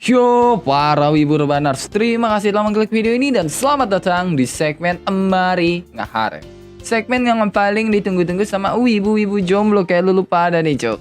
Yo, para wibu rebanars, terima kasih telah mengklik video ini dan selamat datang di segmen Mari Ngaharem. Segmen yang paling ditunggu-tunggu sama wibu-wibu jomblo kayak lu pada nih, cok.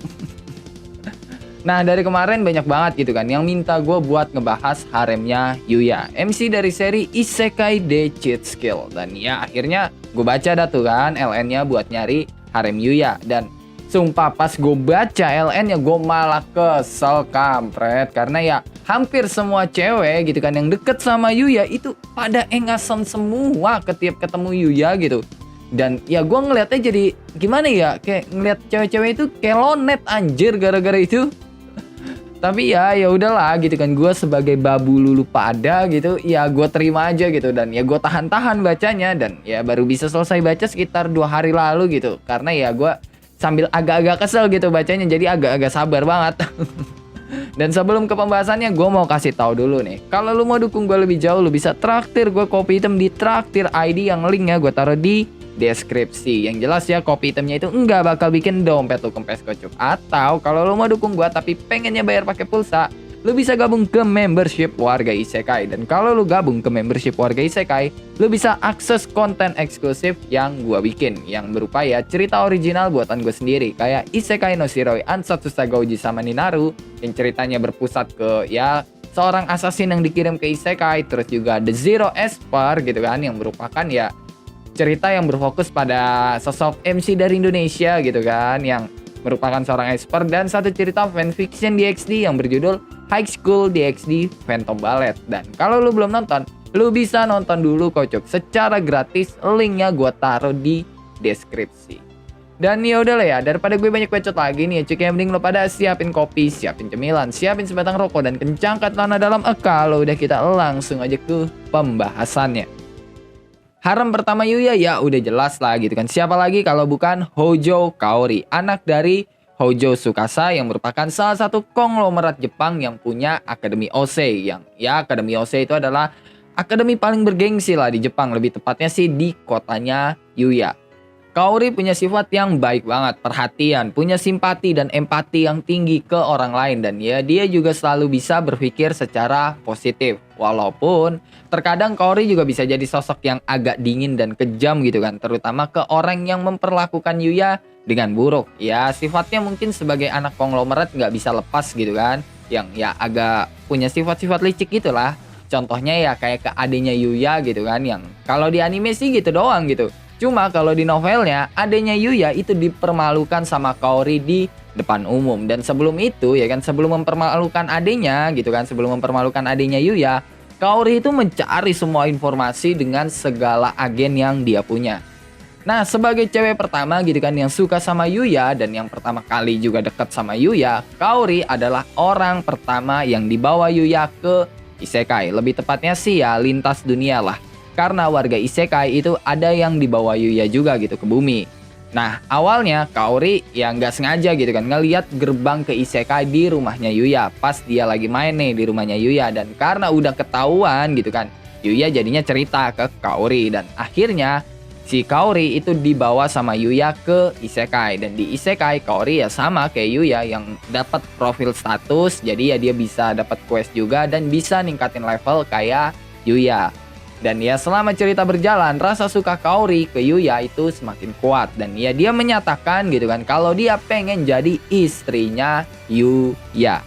Nah, dari kemarin banyak banget gitu kan yang minta gue buat ngebahas haremnya Yuya, MC dari seri Isekai The Cheat Skill. Dan ya akhirnya gue baca dah tuh kan LN-nya buat nyari harem Yuya. Dan sumpah pas gue baca LN-nya gue malah kesel kampret. Karena ya hampir semua cewek gitu kan yang deket sama Yuya itu pada engasan semua ketiap ketemu Yuya gitu. Dan ya gue ngeliatnya jadi gimana ya, kayak ngeliat cewek-cewek itu kayak lonet anjir gara-gara itu. Tapi ya udahlah gitu kan, gue sebagai babu lulu pada gitu ya gue terima aja gitu. Dan ya gue tahan-tahan bacanya dan ya baru bisa selesai baca sekitar 2 hari lalu gitu. Karena ya gue sambil agak-agak kesel gitu bacanya, jadi agak-agak sabar banget. Dan sebelum ke pembahasannya, gue mau kasih tahu dulu nih, kalau lu mau dukung gue lebih jauh, lu bisa traktir gue kopi hitam di Traktir ID yang linknya gue taruh di deskripsi. Yang jelas ya, kopi hitamnya itu nggak bakal bikin dompet lu kempes kocok. Atau kalau lu mau dukung gue tapi pengennya bayar pakai pulsa, lu bisa gabung ke membership Warga Isekai. Dan kalau lu gabung ke membership Warga Isekai, lu bisa akses konten eksklusif yang gue bikin, yang berupa ya cerita original buatan gue sendiri, kayak Isekai no Shiroi Ansatsu Sagouji sama Ninaru, yang ceritanya berpusat ke ya seorang assassin yang dikirim ke Isekai. Terus juga The Zero Esper gitu kan, yang merupakan ya cerita yang berfokus pada sosok MC dari Indonesia gitu kan, yang merupakan seorang esper. Dan satu cerita fanfiction DxD yang berjudul High School DxD Phantom Ballet. Dan kalau lu belum nonton, lu bisa nonton dulu kocok secara gratis, linknya gue taruh di deskripsi. Dan ya udah lah ya, daripada gue banyak bacot lagi nih ya cuy, yang mending lo pada siapin kopi, siapin cemilan, siapin sebatang rokok, dan kencangkan celana dalam. Kalau udah kita langsung aja ke pembahasannya. Harem pertama Yuya ya udah jelas lah gitu kan, siapa lagi kalau bukan Hojo Kaori, anak dari Hojo Tsukasa yang merupakan salah satu konglomerat Jepang yang punya Akademi Ose. Yang ya Akademi Ose itu adalah akademi paling bergengsi lah di Jepang, lebih tepatnya sih di kotanya Yuya. Kaori punya sifat yang baik banget, perhatian, punya simpati dan empati yang tinggi ke orang lain. Dan ya dia juga selalu bisa berpikir secara positif. Walaupun terkadang Kaori juga bisa jadi sosok yang agak dingin dan kejam gitu kan, terutama ke orang yang memperlakukan Yuya dengan buruk. Ya sifatnya mungkin sebagai anak konglomerat nggak bisa lepas gitu kan, yang ya agak punya sifat-sifat licik gitulah. Contohnya ya kayak ke adenya Yuya gitu kan, yang kalau di anime sih gitu doang gitu. Cuma kalau di novelnya, adenya Yuya itu dipermalukan sama Kaori di depan umum. Dan sebelum itu ya kan, sebelum mempermalukan adenya gitu kan, sebelum mempermalukan adenya Yuya, Kaori itu mencari semua informasi dengan segala agen yang dia punya. Nah, sebagai cewek pertama gitu kan yang suka sama Yuya dan yang pertama kali juga dekat sama Yuya, Kaori adalah orang pertama yang dibawa Yuya ke Isekai. Lebih tepatnya sih ya lintas dunia lah. Karena warga Isekai itu ada yang dibawa Yuya juga gitu ke bumi. Nah awalnya Kaori ya nggak sengaja gitu kan ngeliat gerbang ke Isekai di rumahnya Yuya pas dia lagi main nih di rumahnya Yuya. Dan karena udah ketahuan gitu kan, Yuya jadinya cerita ke Kaori. Dan akhirnya si Kaori itu dibawa sama Yuya ke Isekai. Dan di Isekai Kaori ya sama kayak Yuya yang dapat profil status. Jadi ya dia bisa dapat quest juga dan bisa ningkatin level kayak Yuya. Dan ya selama cerita berjalan, rasa suka Kaori ke Yuya itu semakin kuat. Dan ya dia menyatakan gitu kan kalau dia pengen jadi istrinya Yuya.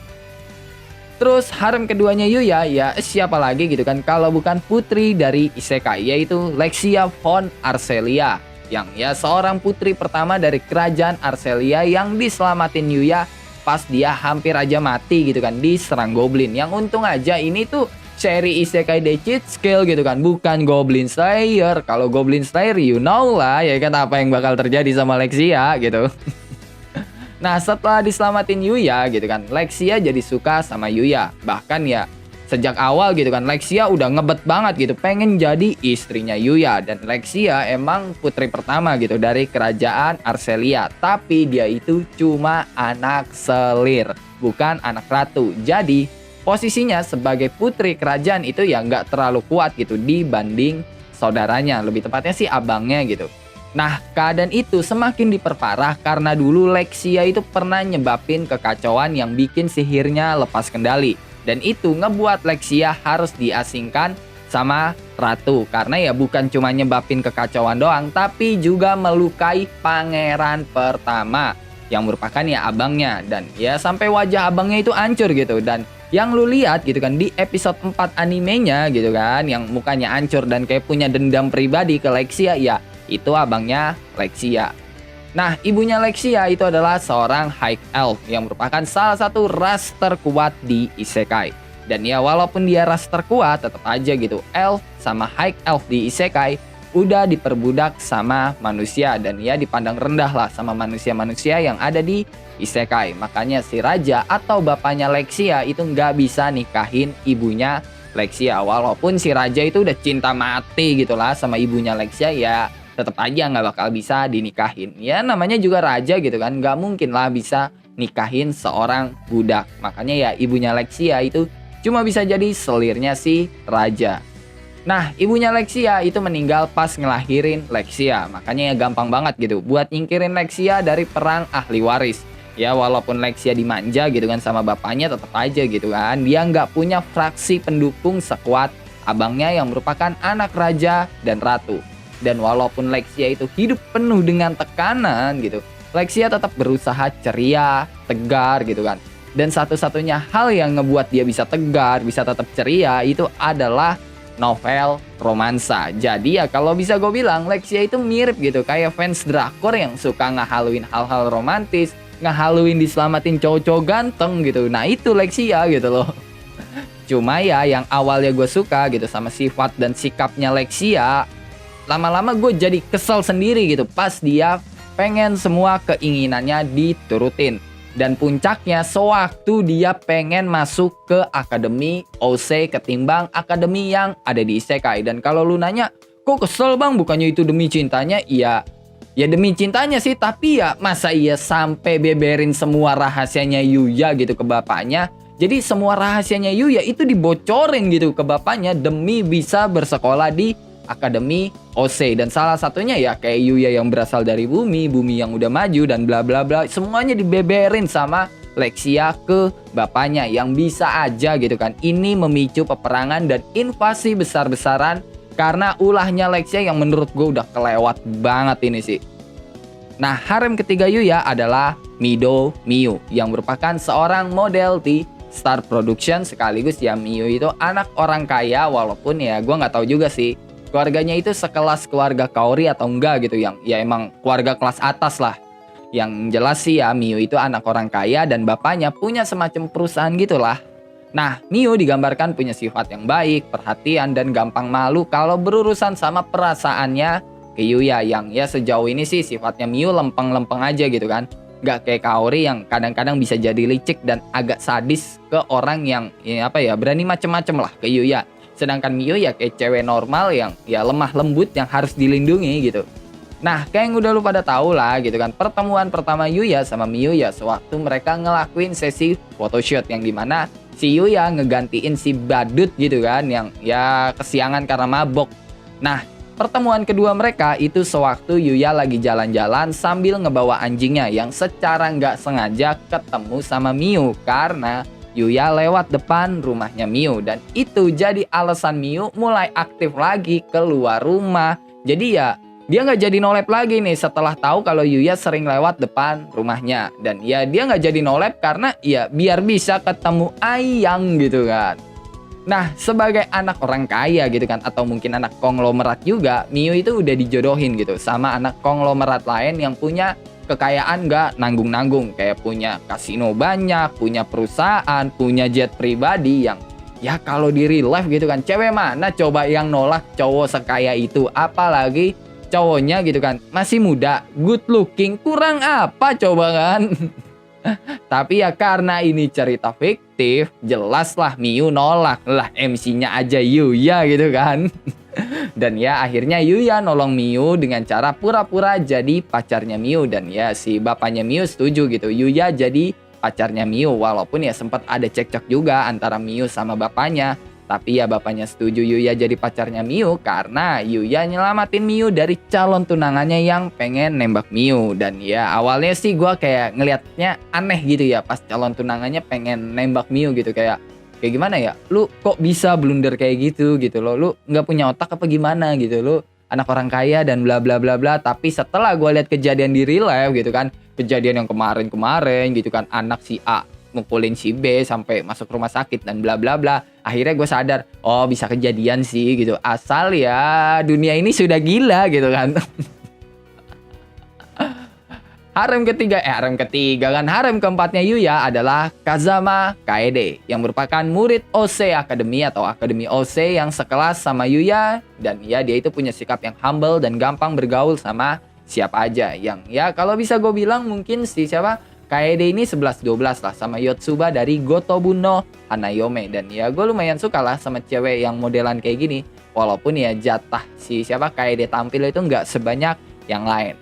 Terus harem keduanya Yuya ya siapa lagi gitu kan kalau bukan putri dari Isekai, yaitu Lexia von Arcelia. Yang ya seorang putri pertama dari kerajaan Arcelia yang diselamatin Yuya pas dia hampir aja mati gitu kan diserang goblin. Yang untung aja ini tuh seri Isekai The Cheat Skill gitu kan, bukan Goblin Slayer. Kalau Goblin Slayer you know lah ya kan apa yang bakal terjadi sama Lexia gitu. Nah setelah diselamatin Yuya gitu kan, Lexia jadi suka sama Yuya. Bahkan ya sejak awal gitu kan Lexia udah ngebet banget gitu pengen jadi istrinya Yuya. Dan Lexia emang putri pertama gitu dari kerajaan Arcelia, tapi dia itu cuma anak selir, bukan anak ratu. Jadi posisinya sebagai putri kerajaan itu ya nggak terlalu kuat gitu dibanding saudaranya, lebih tepatnya sih abangnya gitu. Nah keadaan itu semakin diperparah karena dulu Lexia itu pernah nyebabin kekacauan yang bikin sihirnya lepas kendali. Dan itu ngebuat Lexia harus diasingkan sama Ratu. Karena ya bukan cuma nyebabin kekacauan doang, tapi juga melukai pangeran pertama yang merupakan ya abangnya. Dan ya sampai wajah abangnya itu hancur gitu. Dan yang lu lihat gitu kan di episode 4 animenya gitu kan, yang mukanya hancur dan kayak punya dendam pribadi ke Lexia, ya itu abangnya Lexia. Nah, ibunya Lexia itu adalah seorang High Elf yang merupakan salah satu ras terkuat di Isekai. Dan ya walaupun dia ras terkuat, tetap aja gitu Elf sama High Elf di Isekai udah diperbudak sama manusia. Dan ya dipandang rendah lah sama manusia-manusia yang ada di Isekai. Makanya si raja atau bapaknya Lexia itu nggak bisa nikahin ibunya Lexia. Walaupun si raja itu udah cinta mati gitu lah sama ibunya Lexia, ya tetap aja nggak bakal bisa dinikahin. Ya namanya juga raja gitu kan, nggak mungkin lah bisa nikahin seorang budak. Makanya ya ibunya Lexia itu cuma bisa jadi selirnya si raja. Nah, ibunya Lexia itu meninggal pas ngelahirin Lexia. Makanya ya gampang banget gitu buat nyingkirin Lexia dari perang ahli waris. Ya walaupun Lexia dimanja gitu kan sama bapaknya, tetap aja gitu kan dia nggak punya fraksi pendukung sekuat abangnya yang merupakan anak raja dan ratu. Dan walaupun Lexia itu hidup penuh dengan tekanan gitu, Lexia tetap berusaha ceria, tegar gitu kan. Dan satu-satunya hal yang ngebuat dia bisa tegar, bisa tetap ceria itu adalah novel romansa. Jadi ya kalau bisa gue bilang Lexia itu mirip gitu kayak fans drakor yang suka ngehaluin hal-hal romantis, ngehaluin diselamatin cowok-cowok ganteng gitu. Nah itu Lexia gitu loh. Cuma ya yang awalnya gue suka gitu sama sifat dan sikapnya Lexia, lama-lama gue jadi kesel sendiri gitu pas dia pengen semua keinginannya diturutin. Dan puncaknya sewaktu dia pengen masuk ke akademi OC ketimbang akademi yang ada di Isekai. Dan kalau lu nanya, kok kesel bang, bukannya itu demi cintanya? Iya, ya demi cintanya sih, tapi ya masa iya sampai beberin semua rahasianya Yuya gitu ke bapaknya. Jadi semua rahasianya Yuya itu dibocorin gitu ke bapaknya demi bisa bersekolah di akademi OC. Dan salah satunya ya kayak Yuya yang berasal dari bumi yang udah maju dan bla bla bla, semuanya dibeberin sama Lexia ke bapaknya, yang bisa aja gitu kan ini memicu peperangan dan invasi besar-besaran karena ulahnya Lexia yang menurut gue udah kelewat banget ini sih. Nah, harem ketiga Yuya adalah Mido Miu yang merupakan seorang model di Star Production, sekaligus ya Miu itu anak orang kaya, walaupun ya gue nggak tahu juga sih keluarganya itu sekelas keluarga Kaori atau enggak gitu, yang ya emang keluarga kelas atas lah. Yang jelas sih ya Miu itu anak orang kaya dan bapaknya punya semacam perusahaan gitulah. Nah, Miu digambarkan punya sifat yang baik, perhatian, dan gampang malu kalau berurusan sama perasaannya ke Yuya, yang ya sejauh ini sih sifatnya Miu lempeng-lempeng aja gitu kan. Gak kayak Kaori yang kadang-kadang bisa jadi licik dan agak sadis ke orang yang ya apa ya berani macem-macem lah ke Yuya. Sedangkan Miu ya kayak cewek normal yang ya lemah lembut yang harus dilindungi gitu. Nah, kayak yang udah lu pada tahu lah gitu kan, pertemuan pertama Yuya sama Miu ya sewaktu mereka ngelakuin sesi photoshoot yang dimana si Yuya ngegantiin si badut gitu kan yang ya kesiangan karena mabok. Nah, pertemuan kedua mereka itu sewaktu Yuya lagi jalan-jalan sambil ngebawa anjingnya yang secara nggak sengaja ketemu sama Miu karena Yuya lewat depan rumahnya Miu, dan itu jadi alasan Miu mulai aktif lagi keluar rumah. Jadi ya dia nggak jadi nolep lagi nih setelah tahu kalau Yuya sering lewat depan rumahnya. Dan ya dia nggak jadi nolep karena ya biar bisa ketemu Ayang gitu kan. Nah, sebagai anak orang kaya gitu kan, atau mungkin anak konglomerat juga, Miu itu udah dijodohin gitu sama anak konglomerat lain yang punya kekayaan gak nanggung-nanggung, kayak punya kasino banyak, punya perusahaan, punya jet pribadi yang ya kalau di real life gitu kan, cewek mana coba yang nolak cowok sekaya itu, apalagi cowoknya gitu kan masih muda, good looking, kurang apa coba kan. Tapi ya karena ini cerita fiktif, jelaslah Miu nolak lah, MC-nya aja Yuya gitu kan. Dan ya akhirnya Yuya nolong Miu dengan cara pura-pura jadi pacarnya Miu. Dan ya si bapaknya Miu setuju gitu Yuya jadi pacarnya Miu, walaupun ya sempat ada cekcok juga antara Miu sama bapaknya. Tapi ya bapaknya setuju Yuya jadi pacarnya Miu karena Yuya nyelamatin Miu dari calon tunangannya yang pengen nembak Miu. Dan ya awalnya sih gue kayak ngelihatnya aneh gitu ya pas calon tunangannya pengen nembak Miu gitu, kayak kayak gimana ya, lu kok bisa blunder kayak gitu loh, lu nggak punya otak apa gimana gitu, lu anak orang kaya dan bla bla bla bla. Tapi setelah gue lihat kejadian di real life gitu kan, kejadian yang kemarin gitu kan, anak si A mukulin si B sampai masuk rumah sakit dan bla bla bla. Akhirnya gue sadar, oh bisa kejadian sih gitu. Asal ya dunia ini sudah gila gitu kan. Harem keempatnya Yuya adalah Kazama Kaede yang merupakan murid OC Academy atau Akademi OC yang sekelas sama Yuya, dan ya dia itu punya sikap yang humble dan gampang bergaul sama siapa aja. Yang ya kalau bisa gue bilang mungkin si siapa Kaede ini 11-12 lah sama Yotsuba dari Gotobu no Hanayome. Dan ya gue lumayan suka lah sama cewek yang modelan kayak gini, walaupun ya jatah si siapa Kaede tampil itu nggak sebanyak yang lain.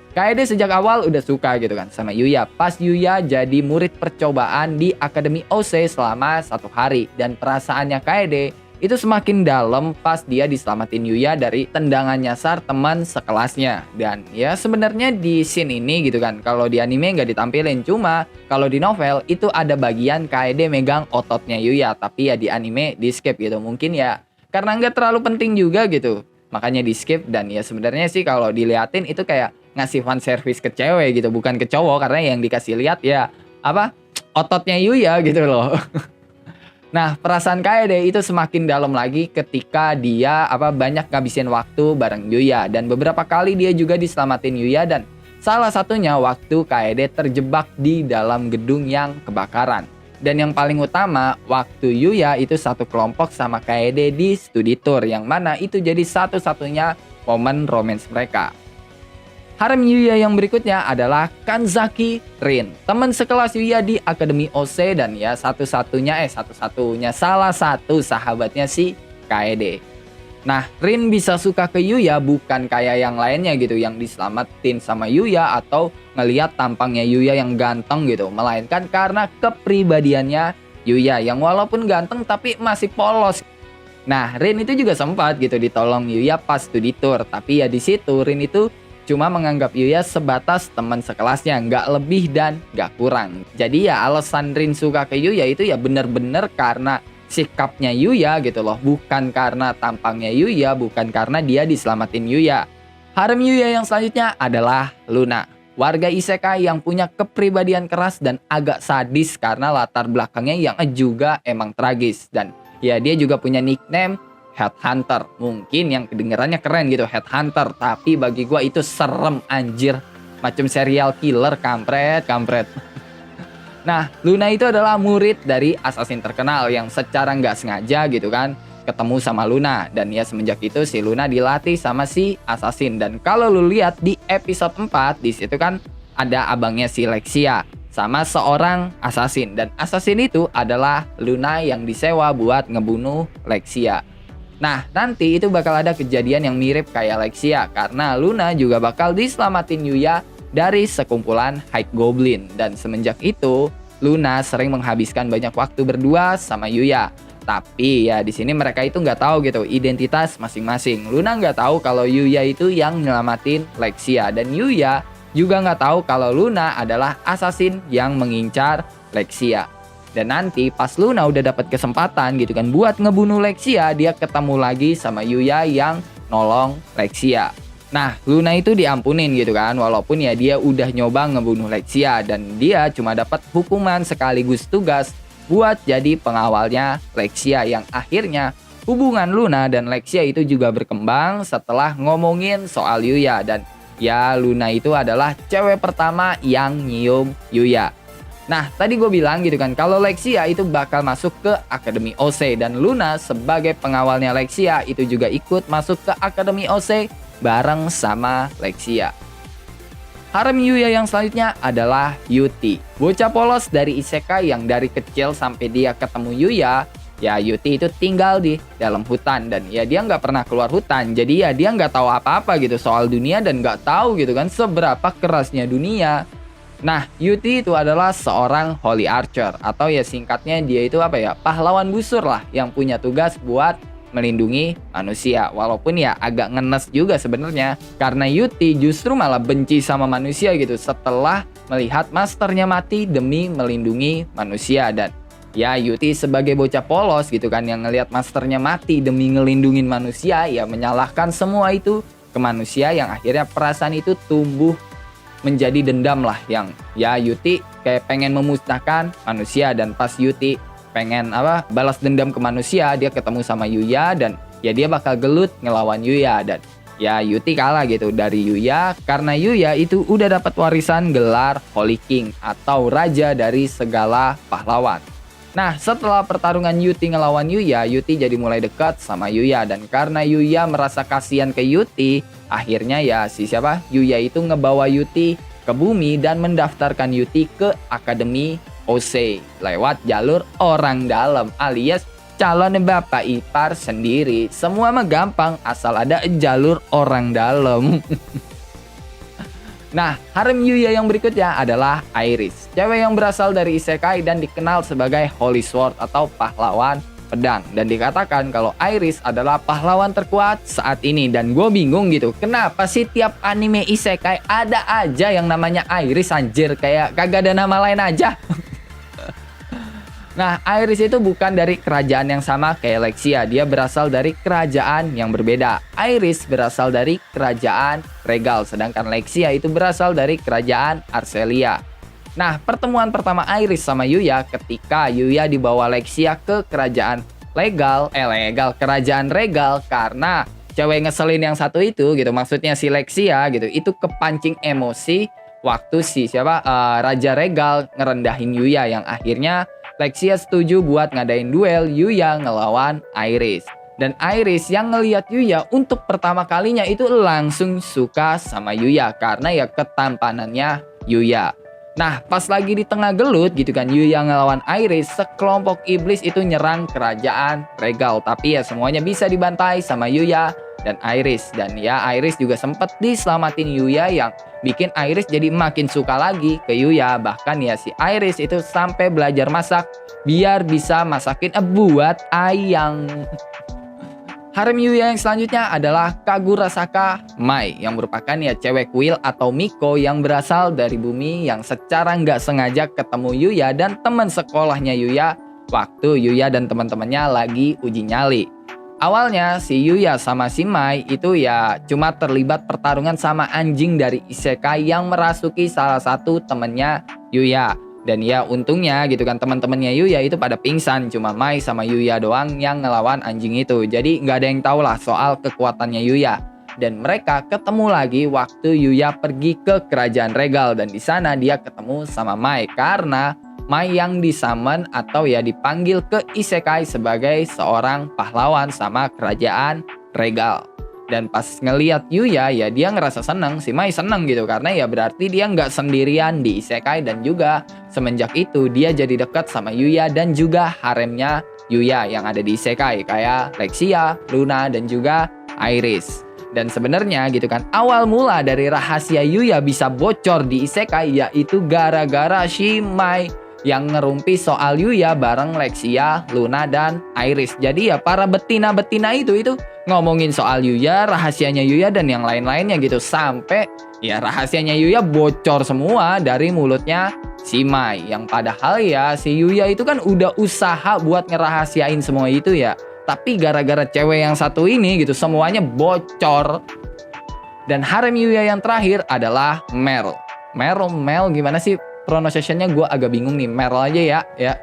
Kaede sejak awal udah suka gitu kan sama Yuya pas Yuya jadi murid percobaan di Akademi OC selama 1 hari. Dan perasaannya Kaede itu semakin dalam pas dia diselamatin Yuya dari tendangan nyasar teman sekelasnya. Dan ya sebenarnya di scene ini gitu kan, kalau di anime nggak ditampilin, cuma kalau di novel itu ada bagian Kaede megang ototnya Yuya, tapi ya di anime di skip gitu. Mungkin ya karena nggak terlalu penting juga gitu, makanya di skip. Dan ya sebenarnya sih kalau diliatin itu kayak ngasih fan service ke cewek gitu, bukan ke cowok, karena yang dikasih lihat ya apa ototnya Yuya gitu loh. Nah, perasaan Kaede itu semakin dalam lagi ketika dia banyak ngabisin waktu bareng Yuya, dan beberapa kali dia juga diselamatin Yuya, dan salah satunya waktu Kaede terjebak di dalam gedung yang kebakaran. Dan yang paling utama, waktu Yuya itu satu kelompok sama Kaede di studi tour, yang mana itu jadi satu-satunya momen romance mereka. Harem Yuya yang berikutnya adalah Kanzaki Rin, teman sekelas Yuya di Akademi OC, dan ya salah satu sahabatnya si Kaede. Nah, Rin bisa suka ke Yuya bukan kayak yang lainnya gitu, yang diselamatin sama Yuya atau ngelihat tampangnya Yuya yang ganteng gitu, melainkan karena kepribadiannya Yuya yang walaupun ganteng tapi masih polos. Nah, Rin itu juga sempat gitu ditolong Yuya pas studi tour, tapi ya di situ Rin itu cuma menganggap Yuya sebatas teman sekelasnya, nggak lebih dan nggak kurang. Jadi ya alasan Rin suka ke Yuya itu ya bener-bener karena sikapnya Yuya gitu loh, bukan karena tampangnya Yuya, bukan karena dia diselamatin Yuya. Harem Yuya yang selanjutnya adalah Luna, warga isekai yang punya kepribadian keras dan agak sadis karena latar belakangnya yang juga emang tragis. Dan ya dia juga punya nickname Headhunter, mungkin yang kedengarannya keren gitu, Headhunter, tapi bagi gua itu serem anjir, macam serial killer, kampret. Nah, Luna itu adalah murid dari assassin terkenal yang secara nggak sengaja gitu kan ketemu sama Luna, dan ya semenjak itu si Luna dilatih sama si assassin. Dan kalau lu lihat di episode 4 di situ kan ada abangnya si Lexia sama seorang assassin, dan assassin itu adalah Luna yang disewa buat ngebunuh Lexia. Nah, nanti itu bakal ada kejadian yang mirip kayak Lexia, karena Luna juga bakal diselamatin Yuya dari sekumpulan High Goblin. Dan semenjak itu, Luna sering menghabiskan banyak waktu berdua sama Yuya. Tapi ya di sini mereka itu nggak tahu gitu identitas masing-masing. Luna nggak tahu kalau Yuya itu yang nyelamatin Lexia, dan Yuya juga nggak tahu kalau Luna adalah assassin yang mengincar Lexia. Dan nanti pas Luna udah dapat kesempatan gitu kan buat ngebunuh Lexia, dia ketemu lagi sama Yuya yang nolong Lexia. Nah, Luna itu diampunin gitu kan, walaupun ya dia udah nyoba ngebunuh Lexia, dan dia cuma dapat hukuman sekaligus tugas buat jadi pengawalnya Lexia, yang akhirnya hubungan Luna dan Lexia itu juga berkembang setelah ngomongin soal Yuya. Dan ya Luna itu adalah cewek pertama yang nyium Yuya. Nah, tadi gue bilang gitu kan, kalau Lexia itu bakal masuk ke Akademi OC, dan Luna sebagai pengawalnya Lexia itu juga ikut masuk ke Akademi OC bareng sama Lexia. Harem Yuya yang selanjutnya adalah Yuti, bocah polos dari isekai yang dari kecil sampai dia ketemu Yuya, ya Yuti itu tinggal di dalam hutan, dan ya dia nggak pernah keluar hutan, jadi ya dia nggak tahu apa-apa gitu soal dunia, dan nggak tahu gitu kan seberapa kerasnya dunia. Nah, Yuti itu adalah seorang Holy Archer, atau ya singkatnya dia itu pahlawan busur lah yang punya tugas buat melindungi manusia. Walaupun ya agak ngenes juga sebenarnya, karena Yuti justru malah benci sama manusia gitu setelah melihat masternya mati demi melindungi manusia. Dan ya Yuti sebagai bocah polos gitu kan yang ngelihat masternya mati demi ngelindungin manusia, ya menyalahkan semua itu ke manusia yang akhirnya perasaan itu tumbuh menjadi dendam lah, yang ya Yuti kayak pengen memusnahkan manusia. Dan pas Yuti pengen balas dendam ke manusia, dia ketemu sama Yuya dan ya dia bakal gelut ngelawan Yuya, dan ya Yuti kalah gitu dari Yuya karena Yuya itu udah dapat warisan gelar Holy King atau raja dari segala pahlawan. Nah, setelah pertarungan Yuti ngelawan Yuya, Yuti jadi mulai dekat sama Yuya, dan karena Yuya merasa kasihan ke Yuti, akhirnya ya Yuya itu ngebawa Yuti ke bumi dan mendaftarkan Yuti ke Akademi Osei lewat jalur orang dalam alias calon bapak ipar sendiri. Semua mah gampang asal ada jalur orang dalam. Nah, harem Yuya yang berikutnya adalah Iris, cewek yang berasal dari isekai dan dikenal sebagai Holy Sword atau pahlawan pedang. Dan dikatakan kalau Iris adalah pahlawan terkuat saat ini. Dan gue bingung gitu, kenapa sih tiap anime isekai ada aja yang namanya Iris, anjir, kayak kagak ada nama lain aja. Nah, Iris itu bukan dari kerajaan yang sama kayak Lexia. Dia berasal dari kerajaan yang berbeda. Iris berasal dari kerajaan Regal, sedangkan Lexia itu berasal dari kerajaan Arcelia. Nah, pertemuan pertama Iris sama Yuya ketika Yuya dibawa Lexia ke kerajaan kerajaan Regal karena cewek ngeselin yang satu itu gitu. Maksudnya si Lexia gitu, itu kepancing emosi waktu Raja Regal ngerendahin Yuya, yang akhirnya Lexia setuju buat ngadain duel Yuya ngelawan Iris. Dan Iris yang ngelihat Yuya untuk pertama kalinya itu langsung suka sama Yuya karena ya ketampanannya Yuya. Nah, pas lagi di tengah gelut gitu kan Yuya ngelawan Iris, sekelompok iblis itu nyerang kerajaan Regal. Tapi ya semuanya bisa dibantai sama Yuya dan Iris. Dan ya Iris juga sempat diselamatin Yuya, yang bikin Iris jadi makin suka lagi ke Yuya. Bahkan ya si Iris itu sampai belajar masak biar bisa masakin buat ayang. Harem Yuya yang selanjutnya adalah Kagurasaka Mai, yang merupakan ya cewek kuil atau Miko yang berasal dari bumi, yang secara nggak sengaja ketemu Yuya dan teman sekolahnya Yuya waktu Yuya dan teman-temannya lagi uji nyali. Awalnya si Yuya sama si Mai itu ya cuma terlibat pertarungan sama anjing dari isekai yang merasuki salah satu temennya Yuya. Dan ya untungnya gitu kan teman-temannya Yuya itu pada pingsan, cuma Mai sama Yuya doang yang ngelawan anjing itu. Jadi nggak ada yang tahu lah soal kekuatannya Yuya. Dan mereka ketemu lagi waktu Yuya pergi ke kerajaan Regal, dan di sana dia ketemu sama Mai karena Mai yang disummon atau ya dipanggil ke isekai sebagai seorang pahlawan sama kerajaan Regal. Dan pas ngelihat Yuya ya dia ngerasa seneng, si Mai seneng gitu karena ya berarti dia nggak sendirian di isekai. Dan juga semenjak itu dia jadi dekat sama Yuya dan juga haremnya Yuya yang ada di isekai kayak Lexia, Luna dan juga Iris. Dan sebenarnya gitu kan awal mula dari rahasia Yuya bisa bocor di isekai yaitu gara-gara si Mai yang ngerumpi soal Yuya bareng Lexia, Luna dan Iris. Jadi ya para betina-betina itu ngomongin soal Yuya, rahasianya Yuya dan yang lain-lainnya gitu, sampai ya rahasianya Yuya bocor semua dari mulutnya si Mai. Yang padahal ya si Yuya itu kan udah usaha buat ngerahasiain semua itu ya, tapi gara-gara cewek yang satu ini gitu semuanya bocor. Dan harem Yuya yang terakhir adalah Mel. Mel gimana sih pronunciation-nya, gue agak bingung nih. Mel aja ya.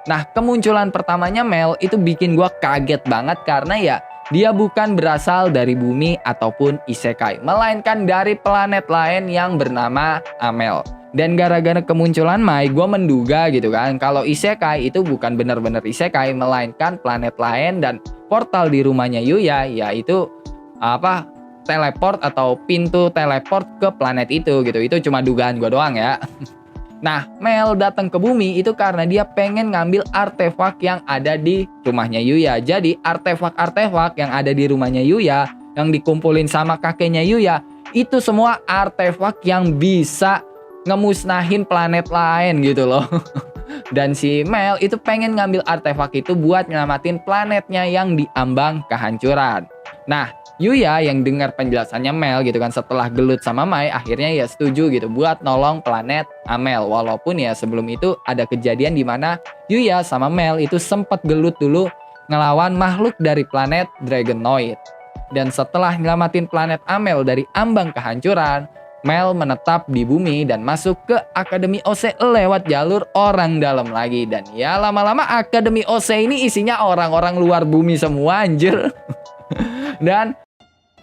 Nah, kemunculan pertamanya Mel itu bikin gue kaget banget karena ya dia bukan berasal dari bumi ataupun isekai, melainkan dari planet lain yang bernama Amel. Dan gara-gara kemunculan Mai, gue menduga gitu kan kalau isekai itu bukan benar-benar isekai, melainkan planet lain, dan portal di rumahnya Yuya yaitu teleport atau pintu teleport ke planet itu gitu. Itu cuma dugaan gue doang ya. Nah, Mel datang ke bumi itu karena dia pengen ngambil artefak yang ada di rumahnya Yuya. Jadi artefak-artefak yang ada di rumahnya Yuya yang dikumpulin sama kakeknya Yuya itu semua artefak yang bisa ngemusnahin planet lain gitu loh. Dan si Mel itu pengen ngambil artefak itu buat nyelamatin planetnya yang diambang kehancuran. Nah, Yuya yang dengar penjelasannya Mel gitu kan setelah gelut sama Mai, akhirnya ya setuju gitu buat nolong planet Amel. Walaupun ya sebelum itu ada kejadian di mana Yuya sama Mel itu sempat gelut dulu ngelawan makhluk dari planet Dragonoid. Dan setelah nyelamatin planet Amel dari ambang kehancuran, Mel menetap di bumi dan masuk ke Akademi OC lewat jalur orang dalam lagi. Dan ya lama-lama Akademi OC ini isinya orang-orang luar bumi semua anjir. Dan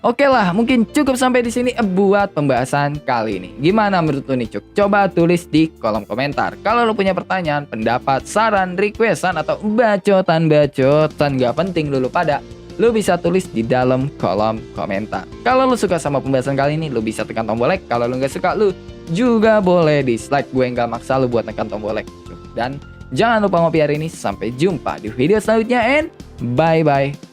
oke lah, mungkin cukup sampai di sini buat pembahasan kali ini. Gimana menurut lu nih Cuk? Coba tulis di kolom komentar. Kalau lu punya pertanyaan, pendapat, saran, requestan, atau bacotan-bacotan gak penting lu pada, lu bisa tulis di dalam kolom komentar. Kalau lu suka sama pembahasan kali ini, lu bisa tekan tombol like. Kalau lu gak suka, lu juga boleh dislike. Gue gak maksa lu buat tekan tombol like. Dan jangan lupa ngopi hari ini. Sampai jumpa di video selanjutnya and bye-bye.